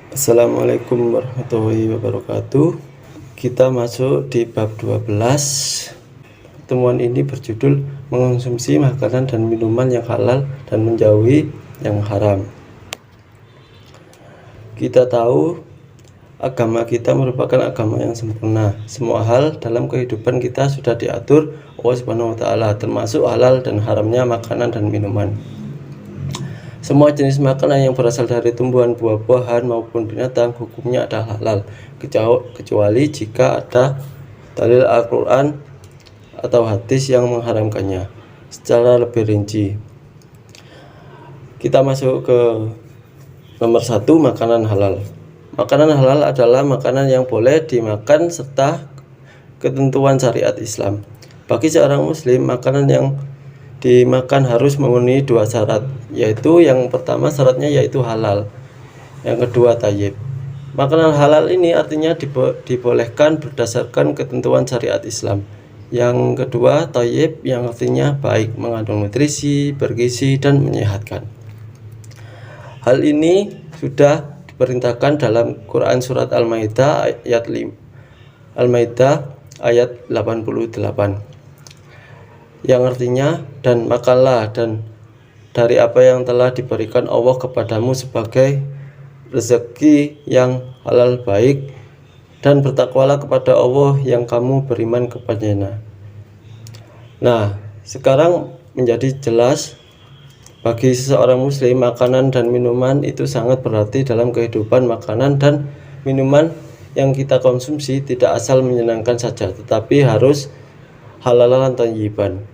Assalamualaikum warahmatullahi wabarakatuh. Kita masuk di bab 12. Pertemuan ini berjudul mengonsumsi makanan dan minuman yang halal dan menjauhi yang haram. Kita tahu agama kita merupakan agama yang sempurna. Semua hal dalam kehidupan kita sudah diatur Allah Subhanahu wa taala, termasuk halal dan haramnya makanan dan minuman. Semua jenis makanan yang berasal dari tumbuhan, buah-buahan maupun binatang hukumnya adalah halal, kecuali jika ada dalil Al-Quran atau hadis yang mengharamkannya. Secara lebih rinci, kita masuk ke nomor 1, makanan halal. Makanan halal adalah makanan yang boleh dimakan serta ketentuan syariat Islam. Bagi seorang muslim, makanan yang dimakan harus memenuhi 2 syarat, yaitu yang pertama syaratnya yaitu halal, yang kedua thayyib. Makanan halal ini artinya dibolehkan berdasarkan ketentuan syariat Islam. Yang kedua thayyib, yang artinya baik, mengandung nutrisi, bergizi dan menyehatkan. Hal ini sudah diperintahkan dalam Quran surat Al-Maidah ayat 88, yang artinya, dan makanlah dan dari apa yang telah diberikan Allah kepadamu sebagai rezeki yang halal baik, dan bertakwalah kepada Allah yang kamu beriman kepadanya. Nah, sekarang menjadi jelas bagi seseorang muslim, makanan dan minuman itu sangat berarti dalam kehidupan. Makanan dan minuman yang kita konsumsi tidak asal menyenangkan saja, tetapi harus halalan thayyiban.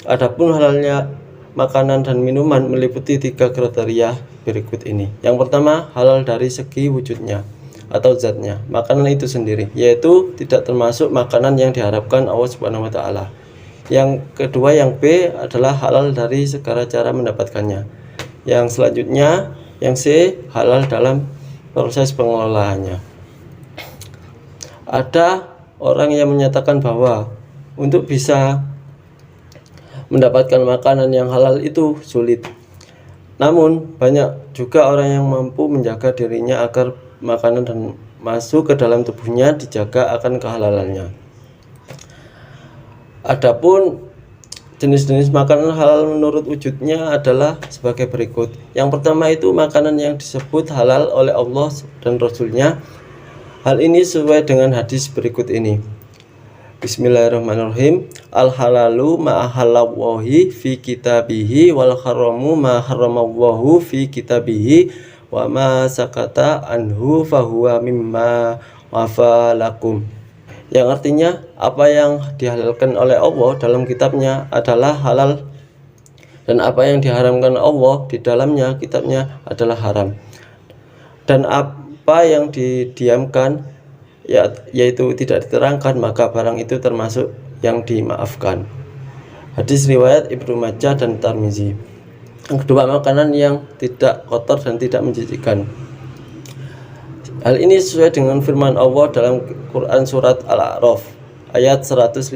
Adapun halalnya makanan dan minuman meliputi 3 kriteria berikut ini. Yang pertama, halal dari segi wujudnya atau zatnya, makanan itu sendiri, yaitu tidak termasuk makanan yang diharapkan Allah Subhanahu wa taala. Yang kedua, yang B adalah halal dari segala cara mendapatkannya. Yang selanjutnya, yang C, halal dalam proses pengelolaannya. Ada orang yang menyatakan bahwa untuk bisa mendapatkan makanan yang halal itu sulit. Namun banyak juga orang yang mampu menjaga dirinya agar makanan dan masuk ke dalam tubuhnya dijaga akan kehalalannya. Adapun jenis-jenis makanan halal menurut wujudnya adalah sebagai berikut. Yang pertama itu makanan yang disebut halal oleh Allah dan Rasul-Nya. Hal ini sesuai dengan hadis berikut ini. Bismillahirrahmanirrahim. Al-halalu ma'ahallawahi fi kitabihi wal haramu ma'haramawahu fi kitabihi wa ma sakata anhu fahuwa mimma wafalakum. Yang artinya, apa yang dihalalkan oleh Allah dalam kitabnya adalah halal, dan apa yang diharamkan Allah di dalamnya kitabnya adalah haram. Dan apa yang didiamkan yaitu tidak diterangkan, maka barang itu termasuk yang dimaafkan. Hadis riwayat Ibnu Majah dan Tirmizi. Yang kedua, makanan yang tidak kotor dan tidak menjijikkan. Hal ini sesuai dengan firman Allah dalam Quran surat Al-A'raf ayat 157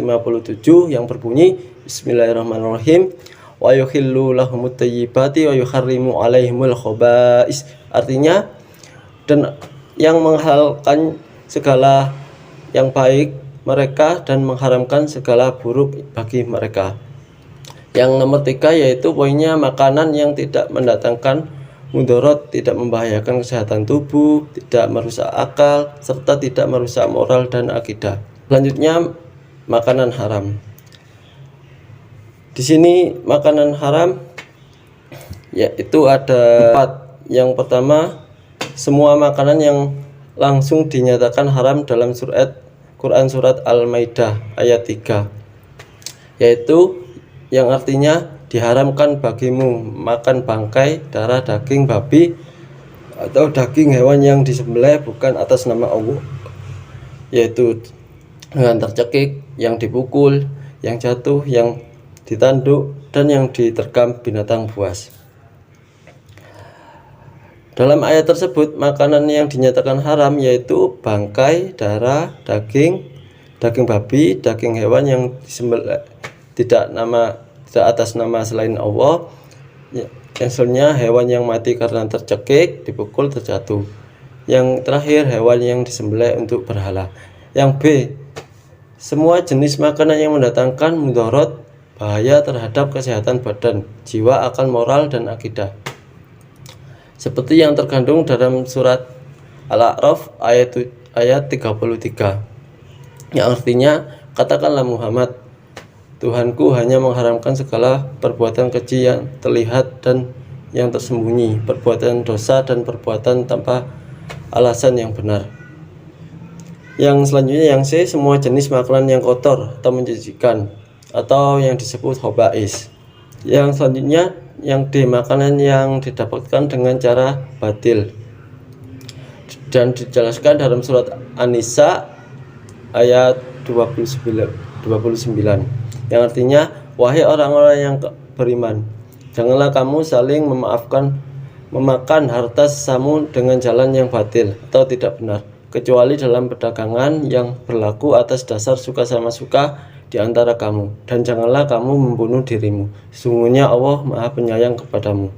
yang berbunyi, Bismillahirrahmanirrahim, wa yuhillu lahumut thayyibati wa yuharrimu alaihimul khaba'is. Artinya, dan yang menghalalkan segala yang baik mereka dan mengharamkan segala buruk bagi mereka. Yang nomor 3 yaitu poinnya makanan yang tidak mendatangkan mudarat, tidak membahayakan kesehatan tubuh, tidak merusak akal, serta tidak merusak moral dan akidah. Selanjutnya, makanan haram. Di sini makanan haram yaitu ada 4. Yang pertama, semua makanan yang langsung dinyatakan haram dalam Quran surat Al-Maidah ayat 3, yaitu yang artinya diharamkan bagimu makan bangkai, darah, daging babi atau daging hewan yang disembelih bukan atas nama Allah, yaitu dengan tercekik, yang dipukul, yang jatuh, yang ditanduk, dan yang diterkam binatang buas. Dalam ayat tersebut, makanan yang dinyatakan haram yaitu bangkai, darah, daging babi, daging hewan yang disembelih tidak atas nama selain Allah, yang selanjutnya hewan yang mati karena tercekik, dipukul, terjatuh. Yang terakhir, hewan yang disembelih untuk berhala. Yang B, semua jenis makanan yang mendatangkan mudarat, bahaya terhadap kesehatan badan, jiwa, akal, moral, dan akidah. Seperti yang terkandung dalam surat Al-A'raf ayat 33, yang artinya, katakanlah Muhammad, Tuhanku hanya mengharamkan segala perbuatan keji yang terlihat dan yang tersembunyi, perbuatan dosa dan perbuatan tanpa alasan yang benar. Yang selanjutnya, yang C, semua jenis makanan yang kotor atau menjijikan atau yang disebut khaba'is. Yang selanjutnya, yang D, makanan yang didapatkan dengan cara batil, dan dijelaskan dalam surat An-Nisa ayat 29, yang artinya, wahai orang-orang yang beriman, janganlah kamu saling memakan harta sesamu dengan jalan yang batil atau tidak benar, kecuali dalam perdagangan yang berlaku atas dasar suka sama suka di antara kamu, dan janganlah kamu membunuh dirimu, sesungguhnya Allah Maha Penyayang kepadamu.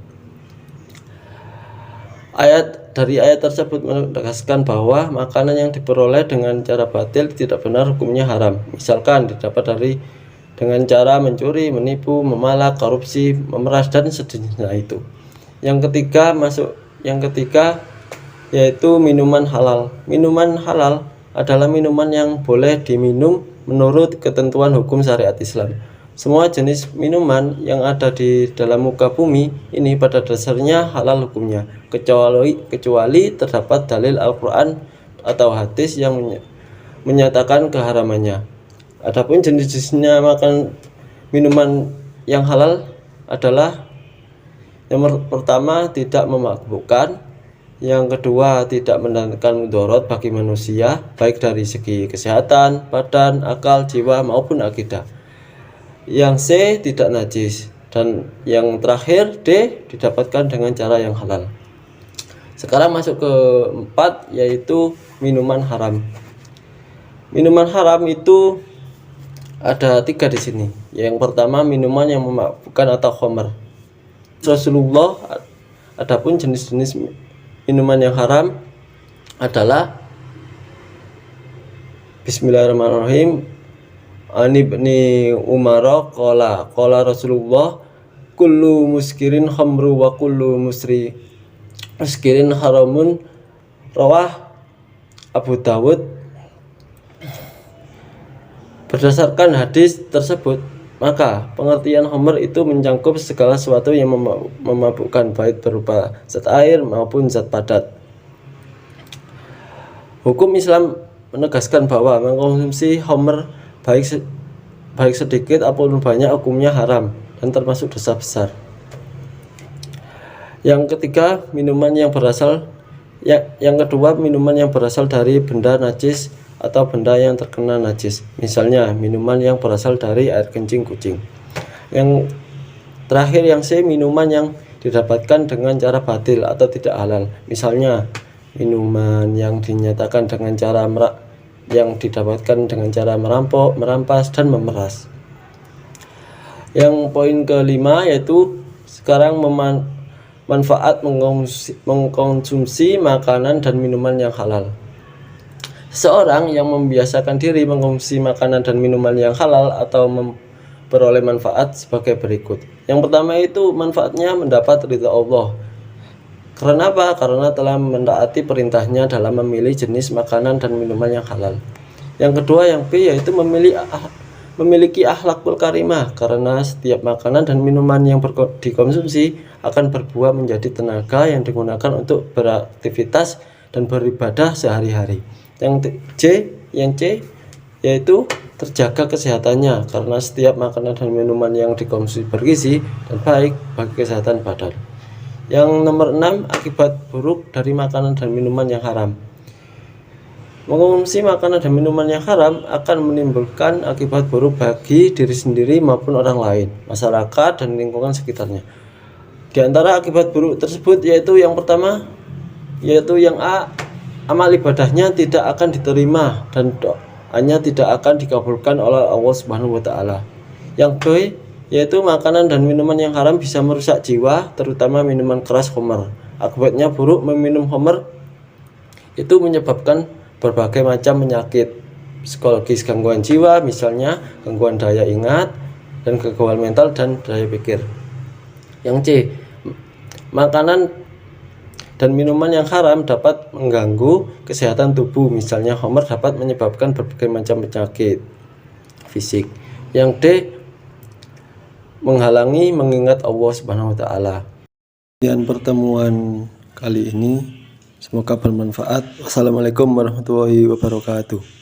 Dari ayat tersebut menegaskan bahwa makanan yang diperoleh dengan cara batil tidak benar, hukumnya haram. Misalkan didapat dengan cara mencuri, menipu, memalak, korupsi, memeras, dan sejenisnya itu. Yang ketiga yaitu minuman halal. Minuman halal adalah minuman yang boleh diminum menurut ketentuan hukum syariat Islam. Semua jenis minuman yang ada di dalam muka bumi ini pada dasarnya halal hukumnya, kecuali terdapat dalil Al-Quran atau hadis yang menyatakan keharamannya. Adapun jenis-jenisnya minuman yang halal adalah: yang pertama, tidak memabukkan; yang kedua, tidak mendatangkan mudarat bagi manusia, baik dari segi kesehatan, badan, akal, jiwa, maupun akidah. Yang C, tidak najis. Dan yang terakhir, D, didapatkan dengan cara yang halal. Sekarang masuk ke 4, yaitu minuman haram. Minuman haram itu ada 3 di sini. Yang pertama, minuman yang memabukkan atau khamr. Rasulullah, adapun jenis-jenis minuman yang haram adalah: Bismillahirrahmanirrahim. Ani ibni Umar qala Rasulullah, kullu muskirin khamru wa kullu muskirin haramun, rawah Abu Dawud. Berdasarkan hadis tersebut, maka pengertian khamr itu mencakup segala sesuatu yang memabukkan, baik berupa zat air maupun zat padat. Hukum Islam menegaskan bahwa mengkonsumsi khamr baik sedikit ataupun banyak hukumnya haram dan termasuk dosa besar. Yang ketiga, yang kedua, minuman yang berasal dari benda najis atau benda yang terkena najis. Misalnya, minuman yang berasal dari air kencing kucing. Yang terakhir, yang C, minuman yang didapatkan dengan cara batil atau tidak halal. Misalnya, minuman yang dinyatakan dengan cara yang didapatkan dengan cara merampok, merampas, dan memeras. Yang poin kelima yaitu sekarang manfaat mengkonsumsi makanan dan minuman yang halal. Seorang yang membiasakan diri mengkonsumsi makanan dan minuman yang halal atau memperoleh manfaat sebagai berikut. Yang pertama itu manfaatnya mendapat ridha Allah. Karena apa? Karena telah mentaati perintahnya dalam memilih jenis makanan dan minuman yang halal. Yang kedua, yang B, yaitu memiliki akhlakul karimah, karena setiap makanan dan minuman yang dikonsumsi akan berbuah menjadi tenaga yang digunakan untuk beraktivitas dan beribadah sehari-hari. Yang C, yaitu terjaga kesehatannya, karena setiap makanan dan minuman yang dikonsumsi bergizi dan baik bagi kesehatan badan. Yang nomor 6, akibat buruk dari makanan dan minuman yang haram. Mengonsumsi makanan dan minuman yang haram akan menimbulkan akibat buruk bagi diri sendiri maupun orang lain, masyarakat, dan lingkungan sekitarnya. Di antara akibat buruk tersebut yaitu yang pertama, yaitu yang A, amal ibadahnya tidak akan diterima dan doanya tidak akan dikabulkan oleh Allah Subhanahu wa taala. Yang B, yaitu makanan dan minuman yang haram bisa merusak jiwa, terutama minuman keras khamr. Akibatnya buruk meminum khamr itu menyebabkan berbagai macam penyakit psikologis, gangguan jiwa, misalnya gangguan daya ingat dan gangguan mental dan daya pikir. Yang C, makanan dan minuman yang haram dapat mengganggu kesehatan tubuh, misalnya khamr dapat menyebabkan berbagai macam penyakit fisik. Yang D, menghalangi mengingat Allah Subhanahu wa taala. Sekian pertemuan kali ini, semoga bermanfaat. Wassalamualaikum warahmatullahi wabarakatuh.